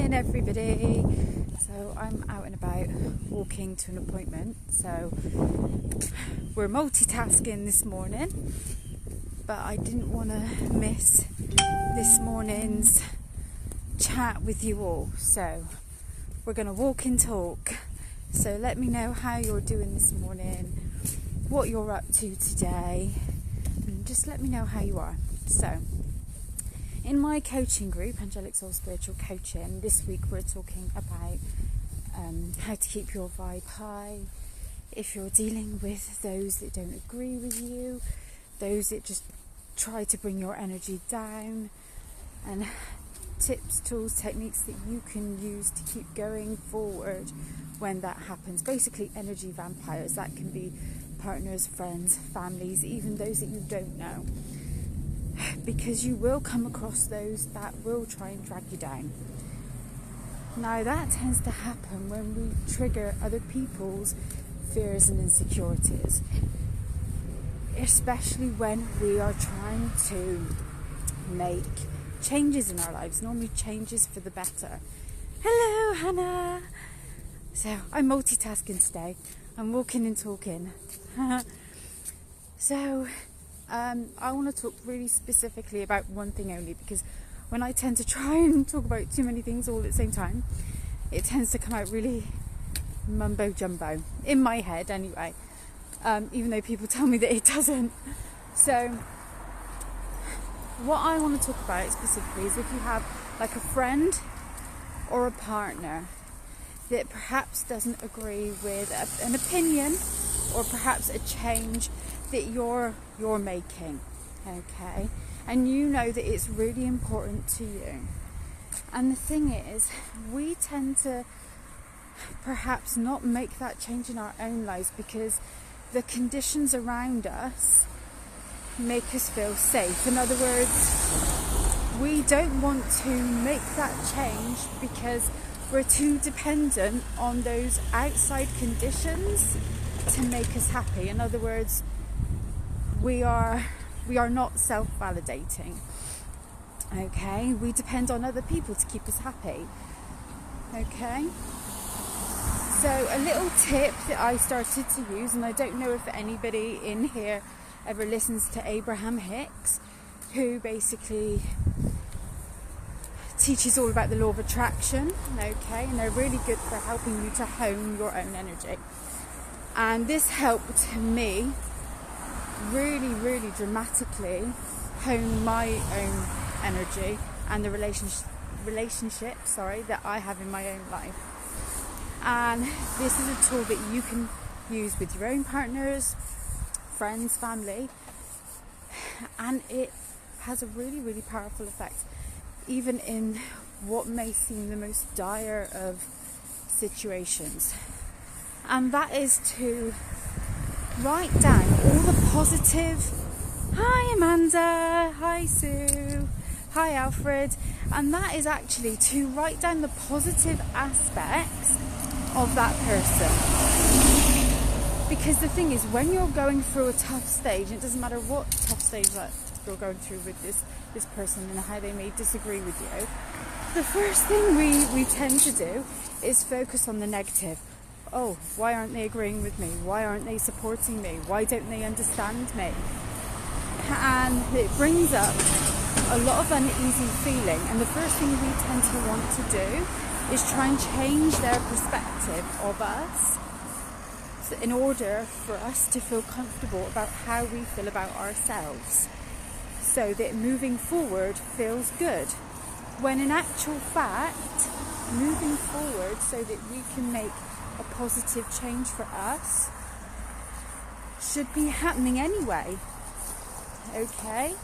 morning, everybody. So I'm out and about walking to an appointment, so we're multitasking this morning, but I didn't want to miss this morning's chat with you all, so we're going to walk and talk. So let me know how you're doing this morning, what you're up to today, and just let me know how you are. So in my coaching group, Angelic Soul Spiritual Coaching, this week we're talking about how to keep your vibe high. If you're dealing with those that don't agree with you, those that just try to bring your energy down, and tips, tools, techniques that you can use to keep going forward when that happens. Basically energy vampires, that can be partners, friends, families, even those that you don't know. Because you will come across those that will try and drag you down. Now that tends to happen when we trigger other people's fears and insecurities, especially when we are trying to make changes in our lives, normally changes for the better. Hello, Hannah. So I'm multitasking today. I'm walking and talking. So I want to talk really specifically about one thing only, because when I tend to try and talk about too many things all at the same time, it tends to come out really mumbo jumbo, in my head anyway, even though people tell me that it doesn't. So what I want to talk about specifically is if you have like a friend or a partner that perhaps doesn't agree with an opinion or perhaps a change that you're making, okay, and you know that it's really important to you. And the thing is, we tend to perhaps not make that change in our own lives because the conditions around us make us feel safe. In other words, we don't want to make that change because we're too dependent on those outside conditions to make us happy. In other words, we are not self-validating, okay? We depend on other people to keep us happy, okay? So a little tip that I started to use, and I don't know if anybody in here ever listens to Abraham Hicks, who basically teaches all about the law of attraction, okay? And they're really good for helping you to hone your own energy. And this helped me really dramatically hone my own energy and the relationship that I have in my own life. And this is a tool that you can use with your own partners, friends, family, and it has a really powerful effect, even in what may seem the most dire of situations. And that is to write down all the positive. Hi Amanda, hi Sue, hi Alfred. And that is actually to write down the positive aspects of that person. Because the thing is, when you're going through a tough stage, it doesn't matter what tough stage that you're going through with this person and how they may disagree with you, the first thing we tend to do is focus on the negative. Oh, why aren't they agreeing with me? Why aren't they supporting me? Why don't they understand me? And it brings up a lot of uneasy feeling. And the first thing we tend to want to do is try and change their perspective of us, so in order for us to feel comfortable about how we feel about ourselves, so that moving forward feels good. When in actual fact, moving forward so that we can make a positive change for us should be happening anyway, okay?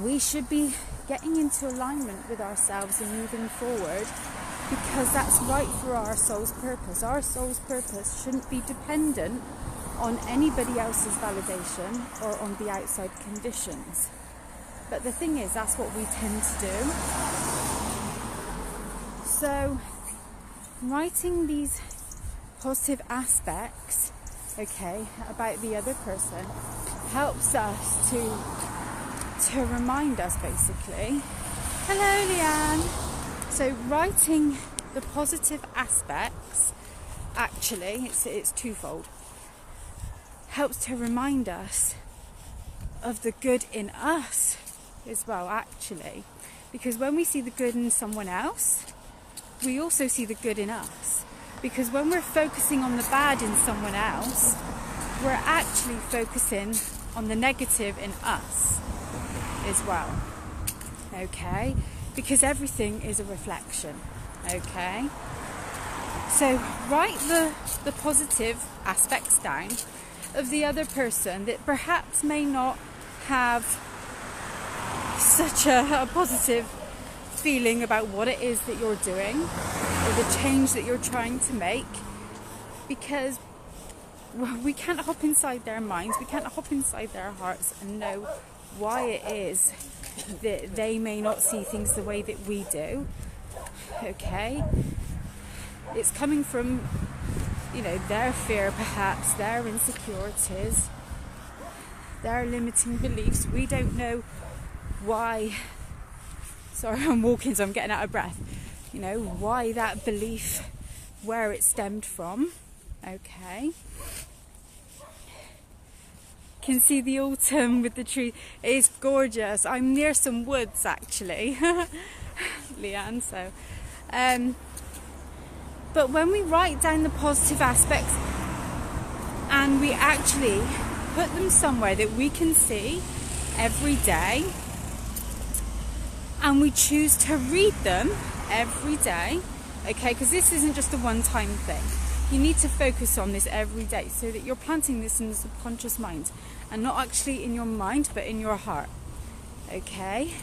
We should be getting into alignment with ourselves and moving forward because that's right for our soul's purpose. Our soul's purpose shouldn't be dependent on anybody else's validation or on the outside conditions. But the thing is, that's what we tend to do. So writing these positive aspects, okay, about the other person helps us to remind us, basically. Hello, Leanne. So writing the positive aspects, actually, it's twofold. Helps to remind us of the good in us as well, actually. Because when we see the good in someone else, we also see the good in us. Because when we're focusing on the bad in someone else, we're actually focusing on the negative in us as well. Okay? Because everything is a reflection. Okay? So write the positive aspects down of the other person that perhaps may not have such a positive feeling about what it is that you're doing or the change that you're trying to make, because we can't hop inside their minds, we can't hop inside their hearts and know why it is that they may not see things the way that we do. Okay? It's coming from, their fear, perhaps, their insecurities, their limiting beliefs. We don't know why. Sorry, I'm walking, so I'm getting out of breath. Why that belief, where it stemmed from. Okay. Can see the autumn with the tree. It's gorgeous. I'm near some woods, actually, Leanne. So, but when we write down the positive aspects and we actually put them somewhere that we can see every day, and we choose to read them every day, okay, because this isn't just a one-time thing. You need to focus on this every day so that you're planting this in the subconscious mind and not actually in your mind but in your heart. Okay?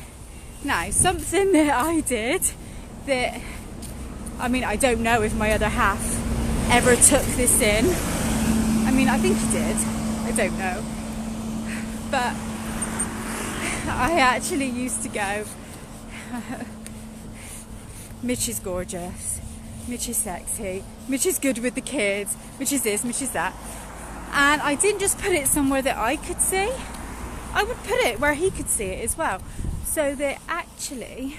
Now, something that I did that, I don't know if my other half ever took this in. I think he did. I don't know. But I actually used to go, Mitch is gorgeous, Mitch is sexy, Mitch is good with the kids, Mitch is this, Mitch is that. And I didn't just put it somewhere that I could see, I would put it where he could see it as well. So that actually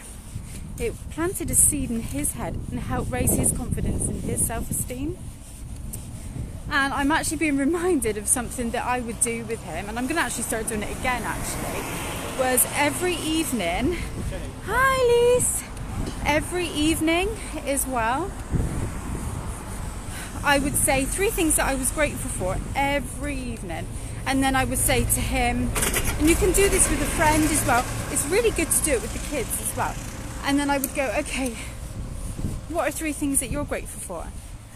it planted a seed in his head and helped raise his confidence and his self-esteem. And I'm actually being reminded of something that I would do with him, and I'm going to actually start doing it again actually, was every evening, hi Lise, every evening as well, I would say 3 things that I was grateful for every evening. And then I would say to him, and you can do this with a friend as well, it's really good to do it with the kids as well. And then I would go, okay, what are 3 things that you're grateful for?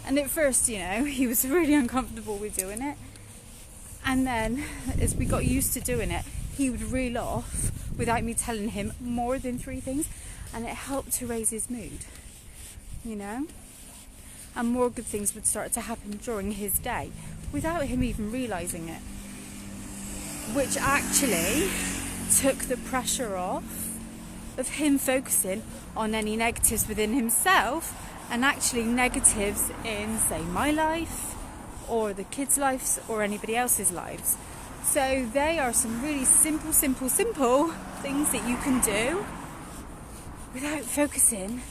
And at first, he was really uncomfortable with doing it. And then as we got used to doing it, he would reel off without me telling him more than 3 things. And it helped to raise his mood, And more good things would start to happen during his day without him even realising it. Which actually took the pressure off of him focusing on any negatives within himself and actually negatives in, say, my life or the kids' lives or anybody else's lives. So they are some really simple things that you can do without focusing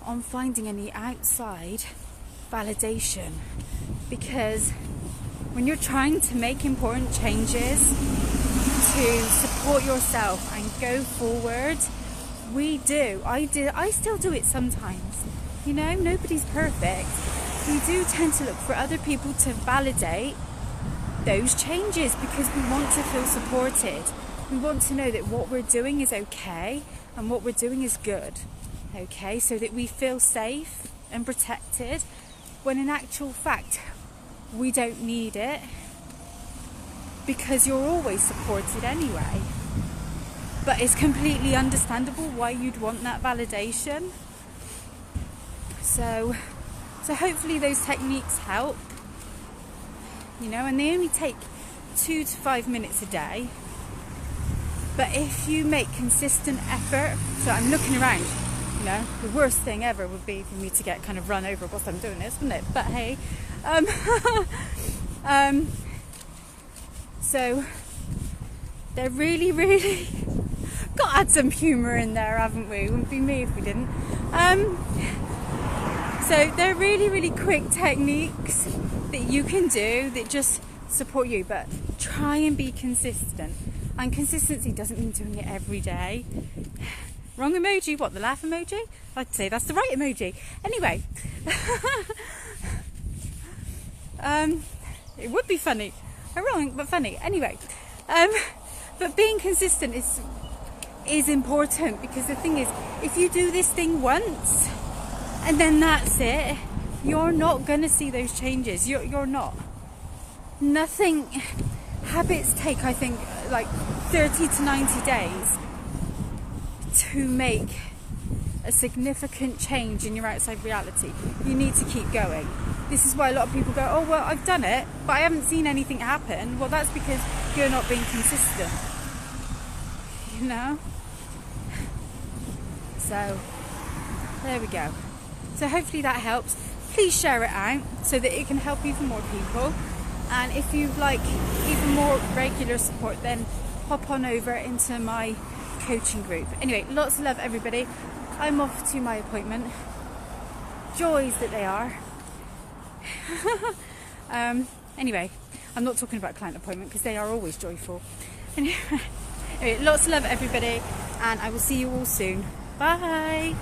on finding any outside validation. Because when you're trying to make important changes to support yourself and go forward, I still do it sometimes. Nobody's perfect. We do tend to look for other people to validate those changes because we want to feel supported. We want to know that what we're doing is okay and what we're doing is good. Okay, so that we feel safe and protected, when in actual fact we don't need it, because you're always supported anyway. But it's completely understandable why you'd want that validation. So hopefully those techniques help, and they only take 2 to 5 minutes a day. But if you make consistent effort, so I'm looking around, the worst thing ever would be for me to get kind of run over whilst I'm doing this, wouldn't it? But hey, so they're really, really, got to add some humour in there, haven't we? Wouldn't be me if we didn't. So they're really, really quick techniques that you can do that just support you, but try and be consistent. And consistency doesn't mean doing it every day. Wrong emoji. What, the laugh emoji? I'd say that's the right emoji. Anyway, it would be funny. Wrong, but funny. Anyway, but being consistent is important, because the thing is, if you do this thing once and then that's it, you're not going to see those changes. You're not. Nothing. Habits take, I think, like 30 to 90 days to make a significant change in your outside reality. You need to keep going. This is why a lot of people go, oh, well, I've done it, but I haven't seen anything happen. Well, that's because you're not being consistent. You know? So, there we go. So hopefully that helps. Please share it out so that it can help even more people. And if you'd like even more regular support, then hop on over into my coaching group. Anyway, lots of love, everybody. I'm off to my appointment. Joys that they are. Anyway, I'm not talking about client appointment because they are always joyful. Anyway, lots of love, everybody, and I will see you all soon. Bye.